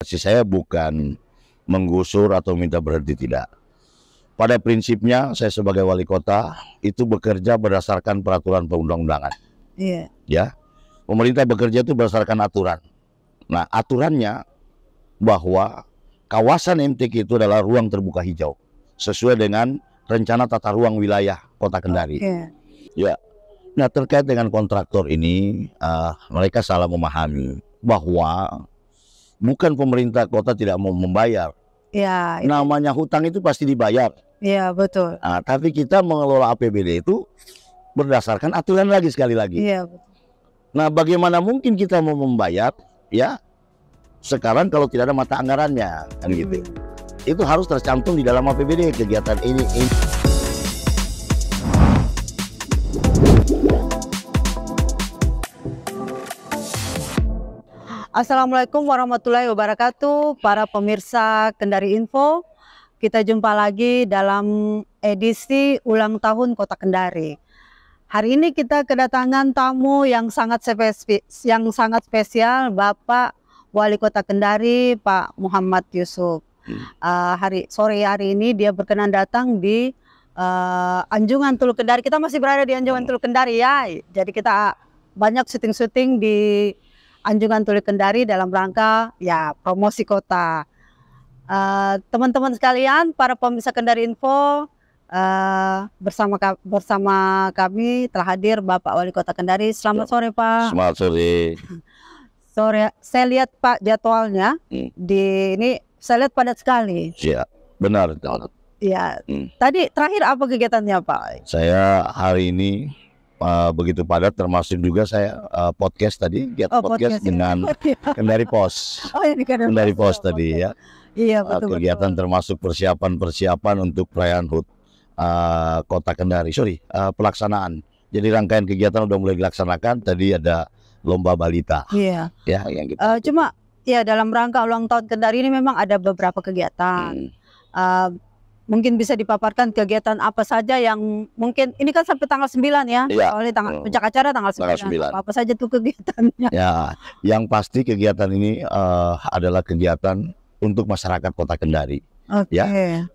Saya bukan menggusur atau minta berhenti, tidak. Pada prinsipnya saya sebagai wali kota itu bekerja berdasarkan peraturan perundang-undangan. Iya. Ya, pemerintah bekerja itu berdasarkan aturan. Nah, aturannya bahwa kawasan MTQ itu adalah ruang terbuka hijau sesuai dengan rencana tata ruang wilayah Kota Kendari. Okay. Ya. Nah, terkait dengan kontraktor ini, mereka salah memahami bahwa bukan pemerintah kota tidak mau membayar. Ya. Namanya hutang itu pasti dibayar. Iya, betul. Nah, tapi kita mengelola APBD itu berdasarkan aturan lagi sekali lagi. Iya, betul. Nah, bagaimana mungkin kita mau membayar ya sekarang kalau tidak ada mata anggarannya, kan gitu. Itu harus tercantum di dalam APBD kegiatan ini. Assalamualaikum warahmatullahi wabarakatuh, para pemirsa Kendari Info. Kita jumpa lagi dalam edisi ulang tahun Kota Kendari. Hari ini kita kedatangan tamu yang sangat spesial, Bapak Wali Kota Kendari, Pak Muhammad Yusuf. Sore hari ini dia berkenan datang di Anjungan Tulu Kendari. Kita masih berada di Anjungan Tulu Kendari ya. Jadi kita banyak syuting-syuting di Anjungan Tulu Kendari dalam rangka ya promosi kota. Teman-teman sekalian, para pemirsa Kendari Info, bersama kami telah hadir Bapak Wali Kota Kendari. Selamat sore Pak. Selamat sore. Sore, saya lihat Pak jadwalnya di ini saya lihat padat sekali. Ya, benar. Ya. Tadi terakhir apa kegiatannya Pak? Saya hari ini begitu padat, termasuk juga saya podcast tadi, podcast dengan Kendari Pos. Oh, ya, Kendari Pos tadi ya. Iya, betul. Kegiatan betul. Termasuk persiapan untuk perayaan HUT Kota Kendari. Pelaksanaan. Jadi rangkaian kegiatan udah mulai dilaksanakan. Tadi ada lomba balita. Iya. Ya, yang kita cuma ya dalam rangka ulang tahun Kendari ini memang ada beberapa kegiatan. Mungkin bisa dipaparkan kegiatan apa saja yang mungkin ini kan sampai tanggal 9 ya. Iya. Oleh puncak acara tanggal 9. Apa saja tuh kegiatannya? Ya, yang pasti kegiatan ini adalah kegiatan untuk masyarakat Kota Kendari. Okay. Ya.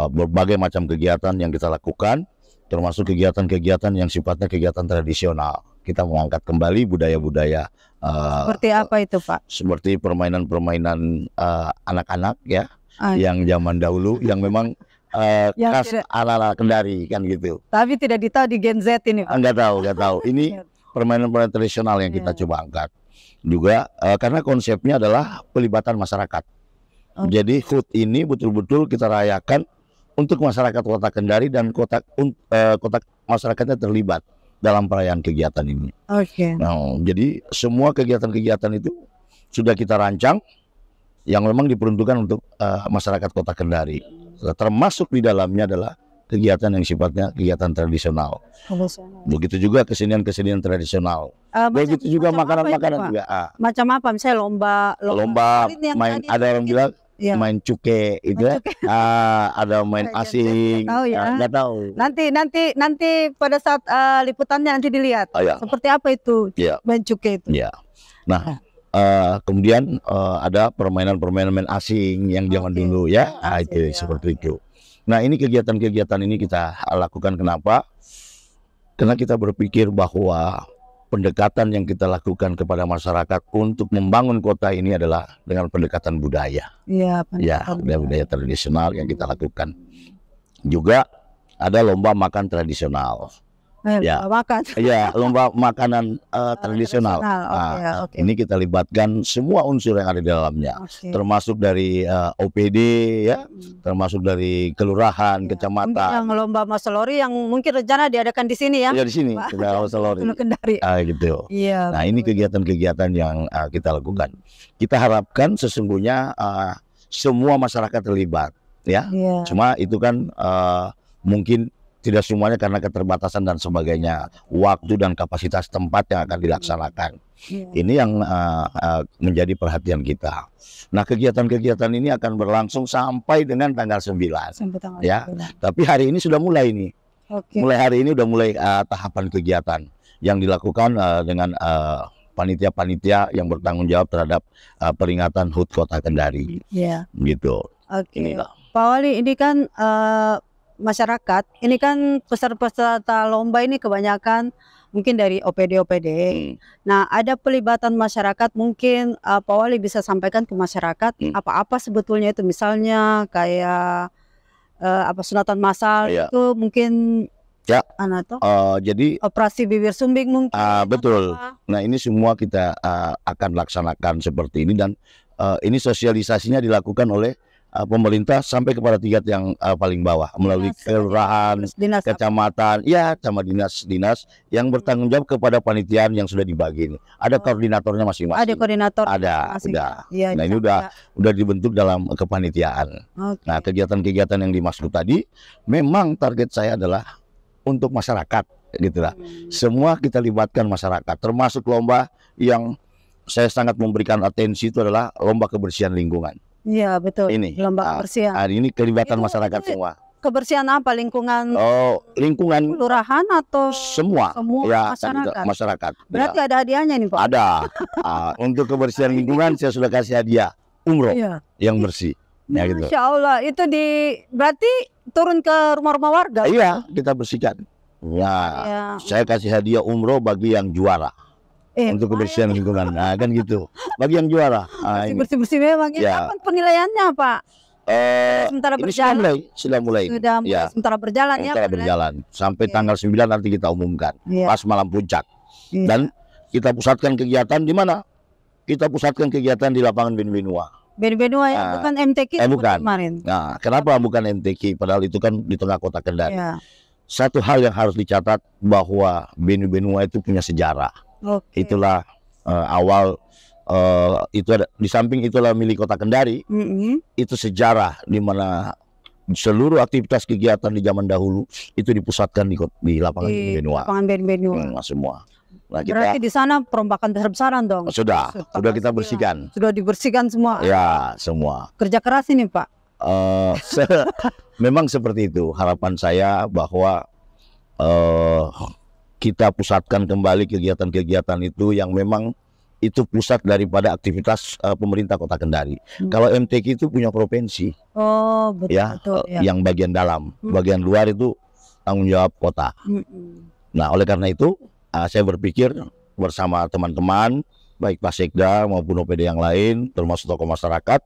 Berbagai macam kegiatan yang kita lakukan, termasuk kegiatan-kegiatan yang sifatnya kegiatan tradisional. Kita mengangkat kembali budaya-budaya. Seperti apa itu Pak? Seperti permainan-permainan anak-anak ya, yang zaman dahulu, yang memang khas ala-ala Kendari kan gitu. Tapi tidak ditahu di Gen Z ini Pak. Enggak tahu. Ini permainan-permainan tradisional yang kita coba angkat. Juga karena konsepnya adalah pelibatan masyarakat. Jadi HUT ini betul-betul kita rayakan untuk masyarakat Kota Kendari dan kota masyarakatnya terlibat dalam perayaan kegiatan ini. Oke. Nah, jadi semua kegiatan-kegiatan itu sudah kita rancang yang memang diperuntukkan untuk masyarakat Kota Kendari. Termasuk di dalamnya adalah kegiatan yang sifatnya kegiatan tradisional. Begitu juga kesenian-kesenian tradisional. Begitu juga makanan-makanan juga. Macam apa? Misalnya lomba main, ada orang bilang main cuke itu ya. Ada main asing. Nggak tahu. Nanti pada saat liputannya nanti dilihat. Seperti apa itu main cuke itu. Ya. Nah, kemudian ada permainan-permainan main asing yang zaman dulu ya. Itu seperti itu. Nah, ini kegiatan-kegiatan ini kita lakukan kenapa? Karena kita berpikir bahwa pendekatan yang kita lakukan kepada masyarakat untuk membangun kota ini adalah dengan pendekatan budaya. Iya, budaya tradisional yang kita lakukan. Juga ada lomba makan tradisional. Lomba makanan tradisional. Ini kita libatkan semua unsur yang ada di dalamnya, termasuk dari OPD ya, termasuk dari kelurahan, kecamatan. Yang lomba masolori yang mungkin rencana diadakan di sini ya? Ya di sini, kita masolori. Gitu. Iya. Nah, ini kegiatan-kegiatan yang kita lakukan. Kita harapkan sesungguhnya semua masyarakat terlibat, ya. Cuma itu kan mungkin tidak semuanya karena keterbatasan dan sebagainya, waktu dan kapasitas tempat yang akan dilaksanakan. Ini yang menjadi perhatian kita. Nah, kegiatan-kegiatan ini akan berlangsung sampai dengan tanggal 9. Ya. Tapi hari ini sudah mulai nih. Mulai hari ini sudah mulai tahapan kegiatan yang dilakukan dengan panitia-panitia yang bertanggung jawab terhadap peringatan HUT Kota Kendari. Iya. Gitu. Oke. Pak Wali, ini kan masyarakat, ini kan peserta lomba ini kebanyakan mungkin dari OPD. Nah, ada pelibatan masyarakat, mungkin Pak Wali bisa sampaikan ke masyarakat apa-apa sebetulnya itu, misalnya kayak sunatan massal itu mungkin ya. Jadi operasi bibir sumbing mungkin. Betul. Nah, ini semua kita akan laksanakan seperti ini, dan ini sosialisasinya dilakukan oleh pemerintah sampai kepada tingkat yang paling bawah melalui kelurahan, kecamatan, sama dinas-dinas yang bertanggung jawab kepada panitiaan yang sudah dibagi ini. Ada koordinatornya masing-masing. Ada koordinator. Ada, sudah. Nah, ini udah dibentuk dalam kepanitiaan. Nah, kegiatan-kegiatan yang dimaksud tadi, memang target saya adalah untuk masyarakat, gitulah. Semua kita libatkan masyarakat, termasuk lomba yang saya sangat memberikan atensi itu adalah lomba kebersihan lingkungan. Iya, betul. Ini lomba kebersihan. Hari ini kelibatan masyarakat semua. Kebersihan apa? Lingkungan? Lingkungan kelurahan atau semua ya, masyarakat. Berarti ada hadiahnya nih, Pak? Ada. Untuk kebersihan lingkungan saya sudah kasih hadiah umroh yang bersih. Ya, gitu. Masya Allah, itu berarti turun ke rumah-rumah warga? Iya, kita bersihkan. Nah, saya kasih hadiah umroh bagi yang juara. Untuk kebersihan lingkungan, nah kan gitu. Bagi yang juara, bersih-bersih memang. Kapan penilaiannya, Pak? Sementara berjalan. Sudah mulai. Sementara berjalan sementara berjalan sampai tanggal 9 nanti kita umumkan, pas malam puncak. Dan kita pusatkan kegiatan di mana? Kita pusatkan kegiatan di lapangan Benbenua. Benbenua yang bukan MTQ bukan. Kemarin. Nah, kenapa bukan MTQ? Padahal itu kan di tengah kota Kendari. Satu hal yang harus dicatat bahwa Benbenua itu punya sejarah. Itulah awal itu ada, di samping itulah milik Kota Kendari. Itu sejarah di mana seluruh aktivitas kegiatan di zaman dahulu itu dipusatkan di lapangan Benbenua. Lapangan Benbenua. Semua. Nah, berarti di sana perombakan besar-besaran dong. Sudah kita bersihkan. Sudah dibersihkan semua. Ya, semua. Kerja keras ini, Pak. Memang seperti itu harapan saya, bahwa kita pusatkan kembali kegiatan-kegiatan itu yang memang itu pusat daripada aktivitas pemerintah Kota Kendari. Kalau MTQ itu punya provinsi. Betul. Yang bagian dalam, bagian luar itu tanggung jawab kota. Nah, oleh karena itu saya berpikir bersama teman-teman, baik Pak Sekda maupun OPD yang lain, termasuk tokoh masyarakat,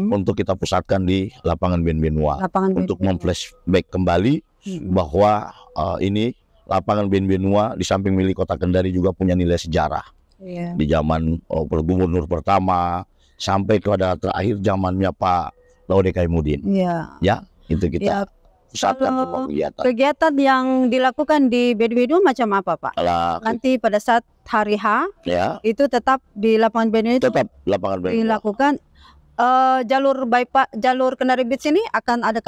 untuk kita pusatkan di lapangan Benbenua, untuk memflashback kembali bahwa ini lapangan Benbenua di samping milik Kota Kendari juga punya nilai sejarah. Di zaman Gubernur pertama sampai kepada terakhir zamannya Pak Laude Kaimuddin. Ya, itu kita pusatkan semua kegiatan. Kegiatan yang dilakukan di Benbenua macam apa, Pak? Nanti pada saat hari H, itu tetap di lapangan Benbenua itu dilakukan. Jalur Kendari Beach ini akan ada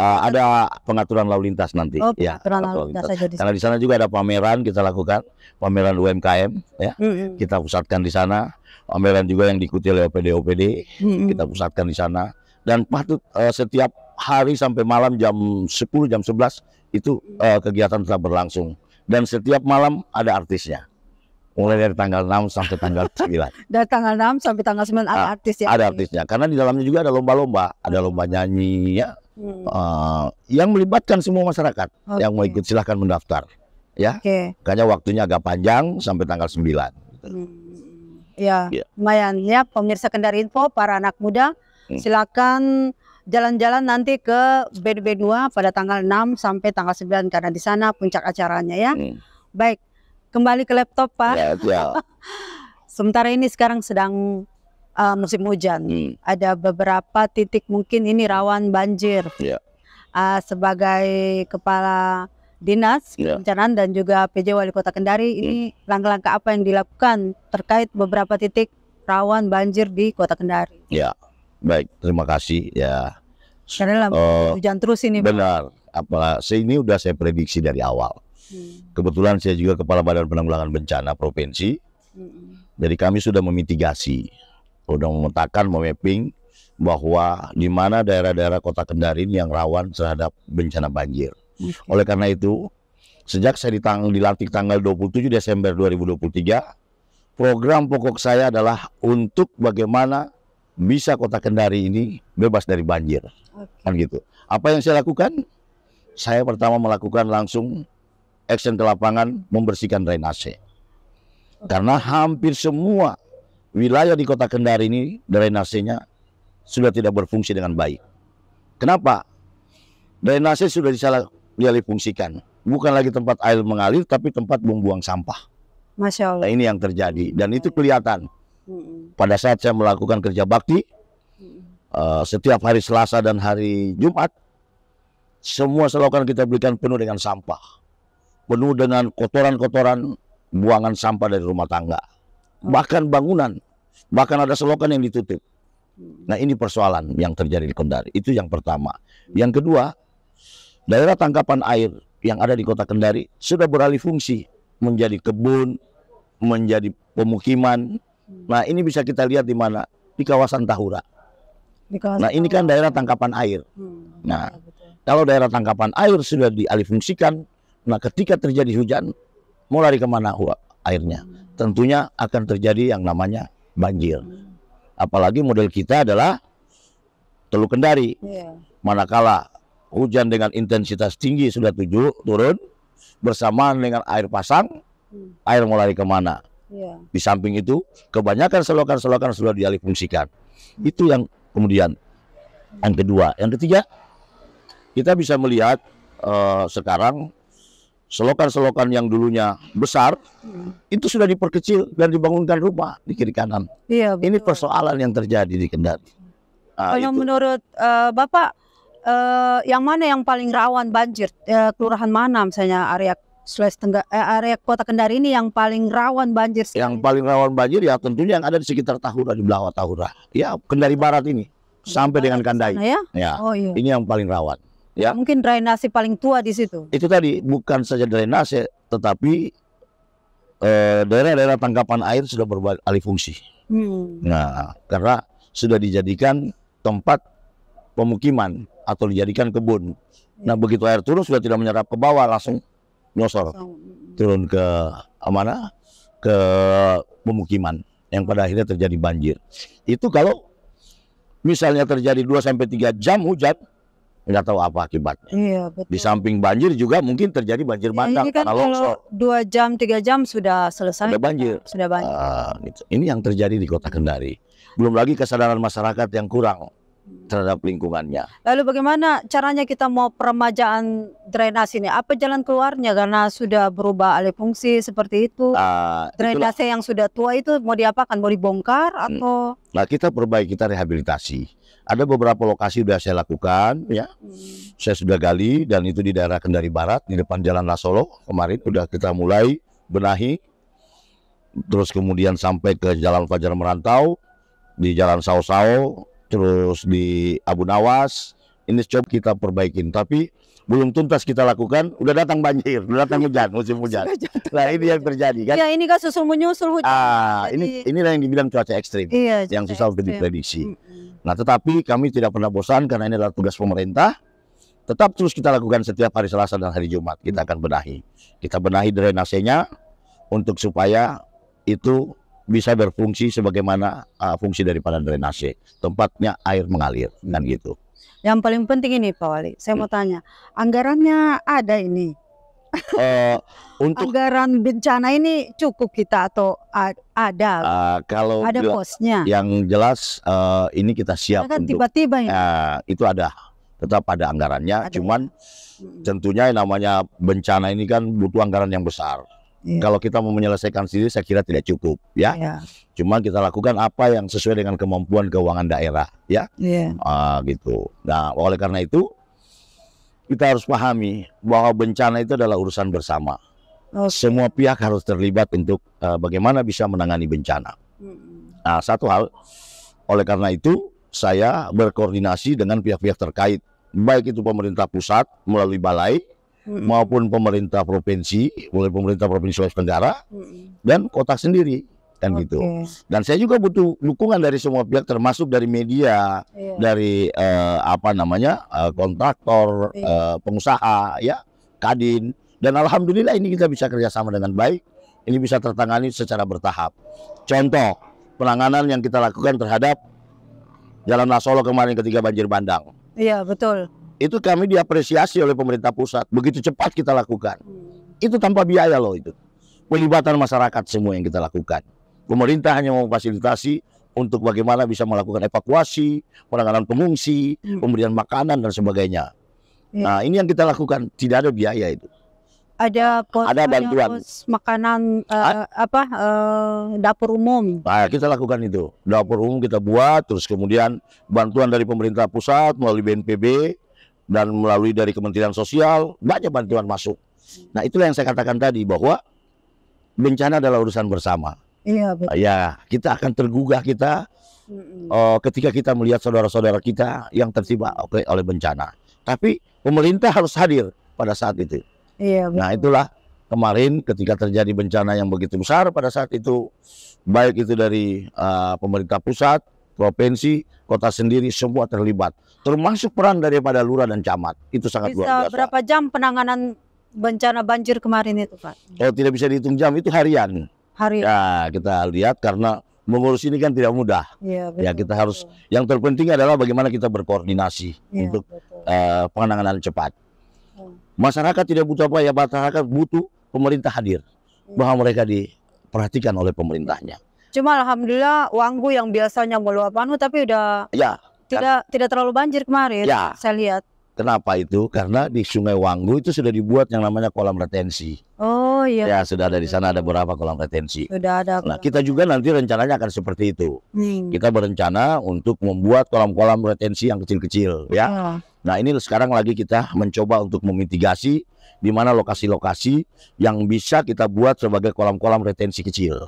pengaturan lalu lintas nanti. Pengaturan lalu lintas saja. Karena di sana juga ada pameran, kita lakukan pameran UMKM, kita pusatkan di sana. Pameran juga yang diikuti oleh OPD, kita pusatkan di sana. Dan patut setiap hari sampai malam jam 10, jam 11 itu kegiatan tetap berlangsung. Dan setiap malam ada artisnya. Mulai dari tanggal 6 sampai tanggal 9. Dari tanggal 6 sampai tanggal 9 ada artis ya? Ada artisnya, karena di dalamnya juga ada lomba-lomba. Ada lomba nyanyi ya, yang melibatkan semua masyarakat. Yang mau ikut silahkan mendaftar ya. Makanya waktunya agak panjang sampai tanggal 9. Lumayan ya, pemirsa Kendari Info, para anak muda, silakan jalan-jalan nanti ke Benbenua pada tanggal 6 sampai tanggal 9, karena di sana puncak acaranya ya. Baik. Kembali ke laptop, Pak. Sementara ini sekarang sedang musim hujan. Ada beberapa titik mungkin ini rawan banjir. Sebagai Kepala Dinas Bencana dan juga PJ Wali Kota Kendari, ini langkah-langkah apa yang dilakukan terkait beberapa titik rawan banjir di Kota Kendari? Ya, baik. Terima kasih ya. Karena hujan terus ini, benar. Ini udah saya prediksi dari awal. Kebetulan saya juga Kepala Badan Penanggulangan Bencana Provinsi. Jadi kami sudah memitigasi, sudah memetakan, memapping bahwa di mana daerah-daerah Kota Kendari yang rawan terhadap bencana banjir. Oleh karena itu, sejak saya dilantik tanggal 27 Desember 2023, program pokok saya adalah untuk bagaimana bisa Kota Kendari ini bebas dari banjir. Kan gitu. Apa yang saya lakukan? Saya pertama melakukan langsung action ke lapangan membersihkan drainase. Karena hampir semua wilayah di Kota Kendari ini drainasenya sudah tidak berfungsi dengan baik. Kenapa? Drainase sudah disalih fungsikan. Bukan lagi tempat air mengalir, tapi tempat membuang sampah. Masya Allah. Nah, ini yang terjadi. Dan itu kelihatan. Pada saat saya melakukan kerja bakti, setiap hari Selasa dan hari Jumat, semua selokan kita berikan penuh dengan sampah. Penuh dengan kotoran-kotoran buangan sampah dari rumah tangga. Bahkan bangunan. Bahkan ada selokan yang ditutup. Nah, ini persoalan yang terjadi di Kendari. Itu yang pertama. Yang kedua, daerah tangkapan air yang ada di Kota Kendari sudah beralih fungsi menjadi kebun, menjadi pemukiman. Nah, ini bisa kita lihat di mana? Di kawasan Tahura. Nah, ini kan daerah tangkapan air. Nah, kalau daerah tangkapan air sudah dialihfungsikan, nah ketika terjadi hujan, mau lari kemana airnya? Tentunya akan terjadi yang namanya banjir. Apalagi model kita adalah Teluk Kendari. Manakala hujan dengan intensitas tinggi sudah turun, bersamaan dengan air pasang, air mau lari kemana? Di samping itu, kebanyakan selokan-selokan sudah dialihfungsikan. Itu yang kemudian. Yang kedua. Yang ketiga, kita bisa melihat sekarang selokan-selokan yang dulunya besar, itu sudah diperkecil dan dibangunkan rumah di kiri kanan. Ini persoalan yang terjadi di Kendari. Kalau menurut Bapak, yang mana yang paling rawan banjir? Kelurahan mana misalnya area area Kota Kendari ini yang paling rawan banjir? Yang paling rawan banjir ya tentunya yang ada di sekitar Tahura, di bawah Tahura. Ya, Kendari Barat ini sampai dengan Kandai. Ya. Oh, iya. Ini yang paling rawan. Ya. Mungkin drainase paling tua di situ. Itu tadi bukan saja drainase, tetapi daerah-daerah tangkapan air sudah beralih fungsi. Nah, karena sudah dijadikan tempat pemukiman atau dijadikan kebun. Nah, begitu air turun sudah tidak menyerap ke bawah, langsung nyosor turun ke mana? Ke pemukiman yang pada akhirnya terjadi banjir. Itu kalau misalnya terjadi 2-3 jam hujan, nggak tahu apa akibatnya. Betul. Di samping banjir juga mungkin terjadi banjir bandang kan karena longsor. 2 jam 3 jam sudah selesai. Sudah banjir. Sudah banjir. Gitu. Ini yang terjadi di Kota Kendari. Belum lagi kesadaran masyarakat yang kurang terhadap lingkungannya. Lalu bagaimana caranya kita mau peremajaan drainase ini? Apa jalan keluarnya karena sudah berubah alih fungsi seperti itu? Drainase yang sudah tua itu mau diapakan? Mau dibongkar atau? Nah, kita perbaiki, kita rehabilitasi. Ada beberapa lokasi sudah saya lakukan, ya. Saya sudah gali dan itu di daerah Kendari Barat di depan Jalan Lasolo kemarin sudah kita mulai benahi. Terus kemudian sampai ke Jalan Fajar Merantau, di Jalan Sao-Sao, terus di Abu Nawas. Ini coba kita perbaikin, tapi belum tuntas kita lakukan. Udah datang banjir, udah datang hujan, musim hujan. Nah, ini yang terjadi kan? Ya, ini kan susul menyusul hujan. Inilah yang dibilang cuaca ekstrim, yang susah untuk diprediksi. Nah, tetapi kami tidak pernah bosan karena ini adalah tugas pemerintah. Tetap terus kita lakukan setiap hari Selasa dan hari Jumat. Kita akan benahi. Kita benahi drainasenya untuk supaya itu bisa berfungsi sebagaimana fungsi daripada drainase. Tempatnya air mengalir, dan gitu. Yang paling penting ini Pak Wali, saya mau tanya, anggarannya ada ini? Untuk anggaran bencana ini cukup kita atau ada? Kalau ada posnya? Yang jelas ini kita siap kan untuk tiba-tiba ya? Itu ada, tetap ada anggarannya. Cuman tentunya yang namanya bencana ini kan butuh anggaran yang besar. Kalau kita mau menyelesaikan sendiri saya kira tidak cukup, ya. Cuma kita lakukan apa yang sesuai dengan kemampuan keuangan daerah, ya. Gitu. Nah, oleh karena itu kita harus pahami bahwa bencana itu adalah urusan bersama. Semua pihak harus terlibat untuk bagaimana bisa menangani bencana. Nah, satu hal, oleh karena itu saya berkoordinasi dengan pihak-pihak terkait, baik itu pemerintah pusat melalui balai, maupun pemerintah provinsi, oleh pemerintah provinsi Sulawesi Tenggara, dan kota sendiri, kan gitu. Dan saya juga butuh dukungan dari semua pihak, termasuk dari media, dari kontraktor, pengusaha, ya, Kadin. Dan alhamdulillah ini kita bisa kerjasama dengan baik. ini bisa tertangani secara bertahap. Contoh penanganan yang kita lakukan terhadap Jalan Solo kemarin ketika banjir bandang. Iya, betul. Itu kami diapresiasi oleh pemerintah pusat. Begitu cepat kita lakukan. Itu tanpa biaya loh itu. Pelibatan masyarakat semua yang kita lakukan. Pemerintah hanya memfasilitasi untuk bagaimana bisa melakukan evakuasi, penanganan pengungsi, pemberian makanan dan sebagainya. Nah, ini yang kita lakukan, tidak ada biaya itu. Ada bantuan makanan dapur umum. Nah, kita lakukan itu. Dapur umum kita buat, terus kemudian bantuan dari pemerintah pusat melalui BNPB dan melalui dari Kementerian Sosial, banyak bantuan masuk. Nah, itulah yang saya katakan tadi bahwa bencana adalah urusan bersama. Iya, betul. Ya, kita akan tergugah ketika kita melihat saudara-saudara kita yang tertimpa oleh bencana. Tapi pemerintah harus hadir pada saat itu. Iya, betul. Nah, itulah kemarin ketika terjadi bencana yang begitu besar pada saat itu, baik itu dari pemerintah pusat, provinsi, kota sendiri, semua terlibat. Termasuk peran daripada lurah dan camat. Itu sangat luar biasa. Berapa jam penanganan bencana banjir kemarin itu, Pak? Oh, tidak bisa dihitung jam, itu harian. Ya, kita lihat karena mengurus ini kan tidak mudah. Ya, betul, ya kita harus. Yang terpenting adalah bagaimana kita berkoordinasi untuk penanganan cepat. Masyarakat tidak butuh apa ya, masyarakat butuh pemerintah hadir, bahwa mereka diperhatikan oleh pemerintahnya. Cuma alhamdulillah Wanggu yang biasanya meluap tapi udah tidak terlalu banjir kemarin. Saya lihat. Kenapa itu? Karena di Sungai Wanggu itu sudah dibuat yang namanya kolam retensi. Oh iya. Ya, sudah ada di sana, ada beberapa kolam retensi. Sudah ada. Nah, kita juga nanti rencananya akan seperti itu. Kita berencana untuk membuat kolam-kolam retensi yang kecil-kecil, ya. Nah, ini sekarang lagi kita mencoba untuk memitigasi di mana lokasi-lokasi yang bisa kita buat sebagai kolam-kolam retensi kecil.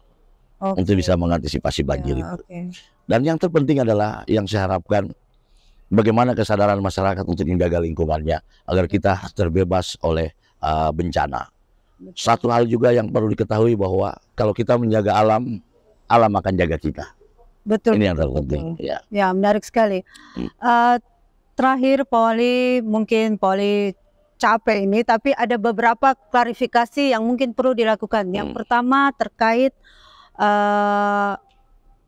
Untuk bisa mengantisipasi banjir itu. Dan yang terpenting adalah yang saya harapkan bagaimana kesadaran masyarakat untuk menjaga lingkungannya agar kita terbebas oleh bencana. Satu hal juga yang perlu diketahui bahwa kalau kita menjaga alam, alam akan jaga kita. Betul. Ini yang terpenting. Ya, menarik sekali. Terakhir, Pak Wali, mungkin Pak Wali capek ini, tapi ada beberapa klarifikasi yang mungkin perlu dilakukan. Yang pertama terkait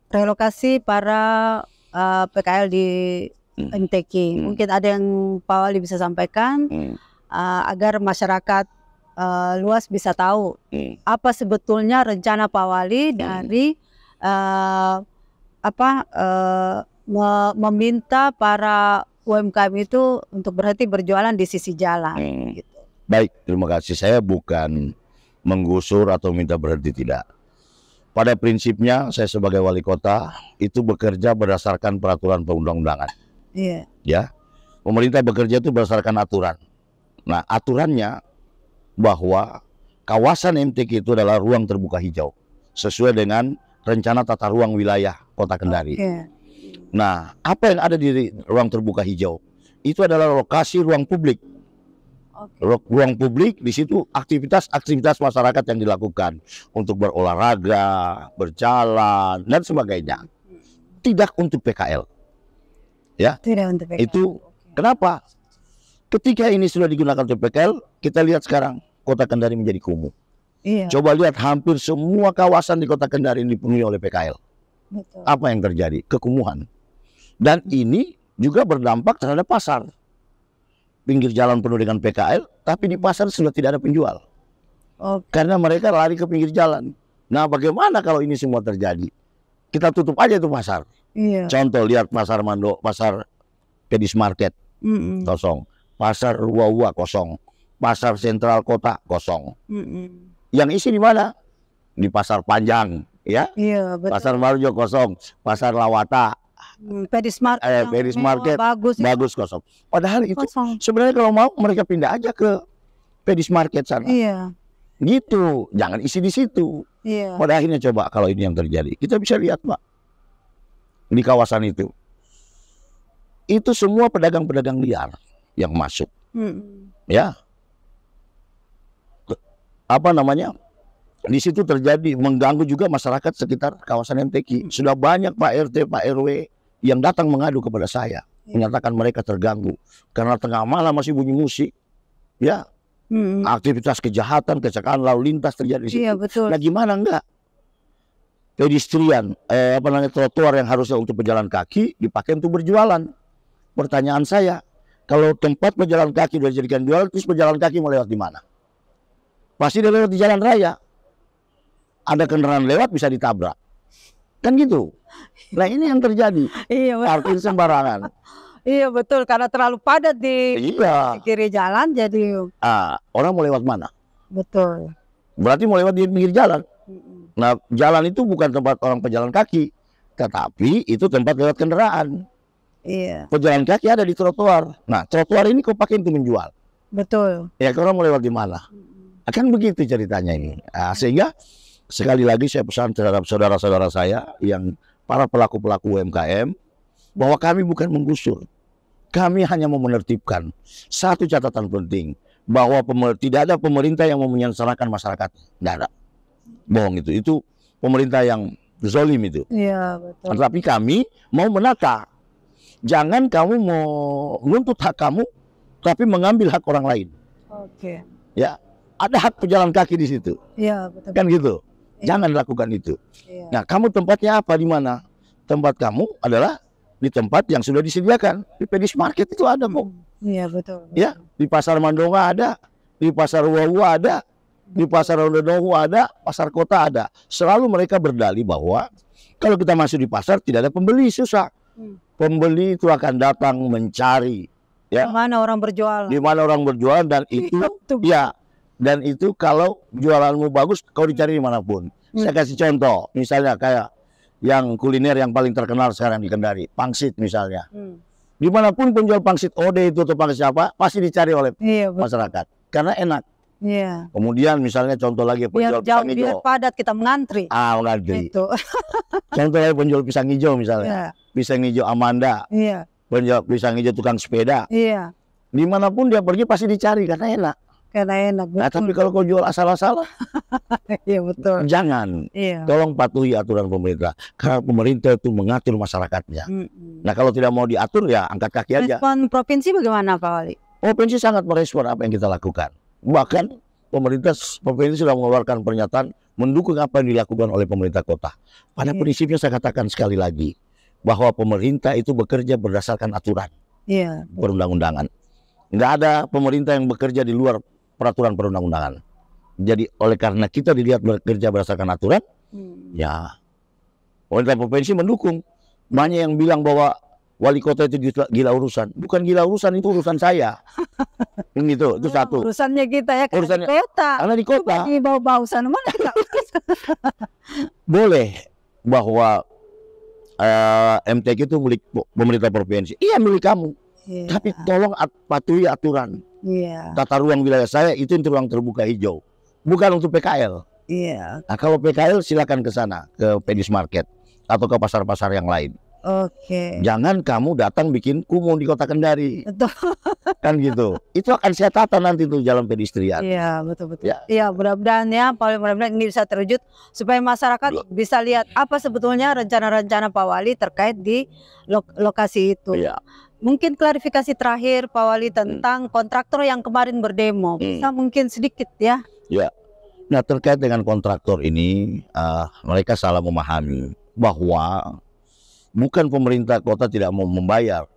relokasi para PKL di MTQ. Mungkin ada yang Pak Wali bisa sampaikan agar masyarakat luas bisa tahu apa sebetulnya rencana Pak Wali dari meminta para UMKM itu untuk berhenti berjualan di sisi jalan. Gitu. Baik, terima kasih. Saya bukan menggusur atau minta berhenti, tidak. Pada prinsipnya saya sebagai wali kota itu bekerja berdasarkan peraturan perundang-undangan. Ya, pemerintah bekerja itu berdasarkan aturan. Nah, aturannya bahwa kawasan MTQ itu adalah ruang terbuka hijau sesuai dengan rencana tata ruang wilayah Kota Kendari. Nah, apa yang ada di ruang terbuka hijau itu adalah lokasi ruang publik. Ruang publik di situ aktivitas masyarakat yang dilakukan untuk berolahraga, berjalan dan sebagainya. Tidak untuk PKL. Ya, tidak untuk PKL. Itu kenapa? Ketika ini sudah digunakan untuk PKL, kita lihat sekarang Kota Kendari menjadi kumuh. Coba lihat hampir semua kawasan di Kota Kendari dipenuhi oleh PKL. Betul. Apa yang terjadi? Kekumuhan. Dan ini juga berdampak terhadap pasar. Pinggir jalan penuh dengan PKL, tapi di pasar sudah tidak ada penjual. Karena mereka lari ke pinggir jalan. Nah, bagaimana kalau ini semua terjadi? Kita tutup aja itu pasar. Contoh, lihat pasar Mando, pasar Pedis Market kosong, pasar Ruwa-Uwa kosong, pasar sentral kota kosong. Yang isi di mana? Di pasar Panjang, ya. Betul. Pasar Marjo kosong, pasar Lawata, Pedis Market bagus kosong. Padahal itu sebenarnya kalau mau mereka pindah aja ke Pedis Market sana. Gitu, jangan isi di situ. Pada akhirnya coba kalau ini yang terjadi, kita bisa lihat, Pak, di kawasan itu semua pedagang-pedagang liar yang masuk. Ya, apa namanya? Di situ terjadi mengganggu juga masyarakat sekitar kawasan MTQ. Sudah banyak Pak RT, Pak RW yang datang mengadu kepada saya, menyatakan mereka terganggu karena tengah malam masih bunyi musik. Ya, Aktivitas kejahatan, kecelakaan lalu lintas terjadi di situ. Iya, betul. Nah gimana enggak? Pedestrian, trotoar yang harusnya untuk pejalan kaki dipakai untuk berjualan. Pertanyaan saya, kalau tempat pejalan kaki sudah dijadikan jualan, terus pejalan kaki mau lewat di mana? Pasti dia lewat di jalan raya. Ada kendaraan lewat bisa ditabrak. Kan gitu. Nah ini yang terjadi. Iya, Parkir sembarangan. iya betul, karena terlalu padat di kiri jalan jadi. Orang mau lewat mana? Betul. Berarti mau lewat di pinggir jalan. Nah jalan itu bukan tempat orang pejalan kaki, tetapi itu tempat lewat kendaraan. Iya. Pejalan kaki ada di trotoar. Nah trotoar ini kok pakai untuk menjual. Betul. Ya orang mau lewat di mana? Akan begitu ceritanya ini. Sehingga sekali lagi saya pesan terhadap saudara-saudara saya yang para pelaku-pelaku UMKM bahwa kami bukan menggusur. Kami hanya mau menertibkan. Satu catatan penting, bahwa tidak ada pemerintah yang mau menyengsarakan masyarakat. Tidak ada. Bohong itu. Itu pemerintah yang zolim itu. Iya, betul. Tapi kami mau menata. Jangan kamu mau menuntut hak kamu, tapi mengambil hak orang lain. Oke. Ya, ada hak pejalan kaki di situ. Iya, betul. Kan gitu. Iya. Jangan lakukan itu. Iya. Nah, kamu tempatnya apa, di mana? Tempat kamu adalah di tempat yang sudah disediakan. Di Pedis Market itu ada, kok. Iya, betul. Ya, di Pasar Mandonga ada, di Pasar Wawa ada, di Pasar Rodonohu ada, Pasar Kota ada. Selalu mereka berdalih bahwa kalau kita masuk di pasar tidak ada pembeli, susah. Pembeli itu akan datang mencari, ya. Di mana orang berjualan? Di mana orang berjualan, dan itu ya, dan itu kalau jualanmu bagus, kau dicari dimanapun. Saya kasih contoh, misalnya kayak yang kuliner yang paling terkenal sekarang di Kendari, pangsit misalnya. Dimanapun penjual pangsit ode itu atau pangsit apa, pasti dicari oleh masyarakat karena enak. Iya. Kemudian misalnya contoh lagi penjual pisang hijau. Biar padat kita mengantri. Mengantri. Itu. Contoh lagi penjual pisang hijau misalnya. Pisang hijau Amanda. Iya. Penjual pisang hijau tukang sepeda. Iya. Dimanapun dia pergi pasti dicari karena enak. Karena enak. Betul. Nah, tapi kalau kau jual asal-asalan, iya betul. Jangan. Iya. Tolong patuhi aturan pemerintah. Karena pemerintah itu mengatur masyarakatnya. Nah, kalau tidak mau diatur ya angkat kaki aja. Respon provinsi bagaimana, Pak Wali? Provinsi sangat merespon apa yang kita lakukan. Bahkan pemerintah provinsi sudah mengeluarkan pernyataan mendukung apa yang dilakukan oleh pemerintah kota. Pada prinsipnya saya katakan sekali lagi bahwa pemerintah itu bekerja berdasarkan aturan perundang-undangan. Nggak ada pemerintah yang bekerja di luar peraturan perundang-undangan. Jadi oleh karena kita dilihat bekerja berdasarkan aturan, ya pemerintah provinsi mendukung. Banyak yang bilang bahwa wali kota itu gila urusan. Bukan gila urusan, itu urusan saya. Gitu, itu satu. Urusannya kita ya, urusannya di kota. Karena di kota. Di bau-bau sana mana? Boleh bahwa MTQ itu milik pemerintah provinsi. Iya, milik kamu. Tapi tolong patuhi aturan. Tata ruang wilayah saya itu untuk ruang terbuka hijau, bukan untuk PKL. Nah, kalau PKL silakan ke sana, ke Pedis Market atau ke pasar-pasar yang lain. Jangan kamu datang bikin kumuh di kota Kendari. Betul. Kan gitu. Itu akan saya tata nanti tuh jalan pedestrian. Iya, betul-betul. Iya, mudah-mudahan ya, mudah-mudahan ini bisa terwujud supaya masyarakat bisa lihat apa sebetulnya rencana-rencana Pak Wali terkait di lokasi itu. Mungkin klarifikasi terakhir Pak Wali tentang kontraktor yang kemarin berdemo, bisa mungkin sedikit ya. Nah, terkait dengan kontraktor ini, mereka salah memahami bahwa bukan pemerintah kota tidak mau membayar.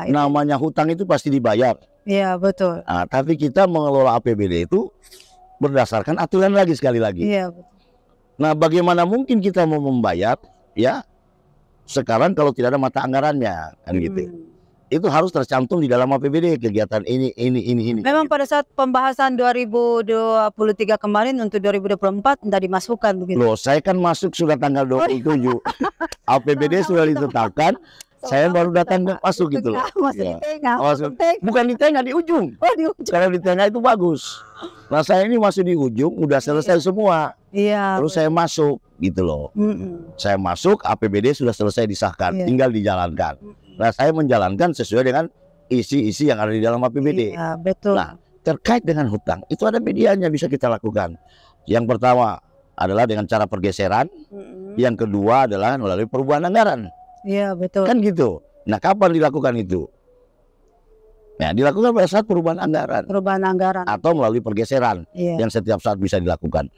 Namanya hutang itu pasti dibayar. Iya, betul. Tapi kita mengelola APBD itu berdasarkan aturan lagi sekali lagi. Iya, betul. Nah, bagaimana mungkin kita mau membayar ya sekarang kalau tidak ada mata anggarannya, kan gitu. Itu harus tercantum di dalam APBD kegiatan ini. Memang pada saat pembahasan 2023 kemarin untuk 2024 tidak dimasukkan begitu. Loh, saya kan masuk sudah tanggal 27. APBD sudah ditetapkan. Saya baru datang masuk gitu loh. Masih di tengah. Bukan di tengah, di ujung. Di ujung. Karena di tengah itu bagus. Nah, saya ini masih di ujung, udah selesai semua. Terus saya masuk gitu loh. Saya masuk, APBD sudah selesai disahkan, tinggal dijalankan. Nah, saya menjalankan sesuai dengan isi-isi yang ada di dalam APBD. Betul. Nah, terkait dengan hutang, itu ada medianya bisa kita lakukan. Yang pertama adalah dengan cara pergeseran. Yang kedua adalah melalui perubahan anggaran. Iya, betul. Kan gitu. Nah, kapan dilakukan itu? Nah, dilakukan pada saat perubahan anggaran Perubahan anggaran. atau melalui pergeseran Iya. yang setiap saat bisa dilakukan.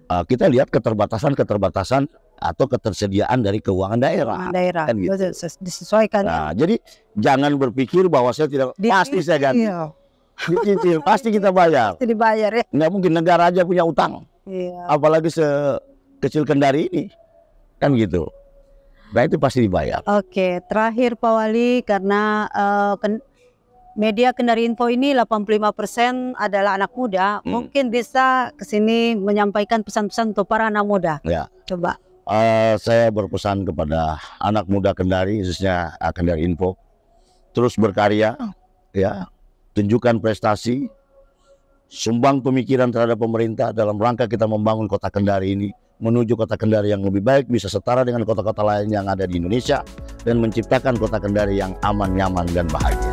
Kita lihat keterbatasan atau ketersediaan dari keuangan daerah. Daerah. Kan gitu. Disesuaikan. Nah, jadi jangan berpikir bahwa saya tidak pasti saya ganti. Dicicil, pasti kita bayar. Pasti dibayar ya. Nggak mungkin negara aja punya utang. Iya. Apalagi sekecil Kendari ini. Kan gitu. Nah, itu pasti dibayar. Oke, terakhir Pak Wali, karena media Kendari Info ini 85% adalah anak muda, mungkin bisa ke sini menyampaikan pesan-pesan untuk para anak muda. Ya. Coba. Saya berpesan kepada anak muda Kendari, khususnya Kendari Info, terus berkarya, ya, tunjukkan prestasi, sumbang pemikiran terhadap pemerintah dalam rangka kita membangun kota Kendari ini menuju kota Kendari yang lebih baik, bisa setara dengan kota-kota lain yang ada di Indonesia, dan menciptakan kota Kendari yang aman, nyaman, dan bahagia.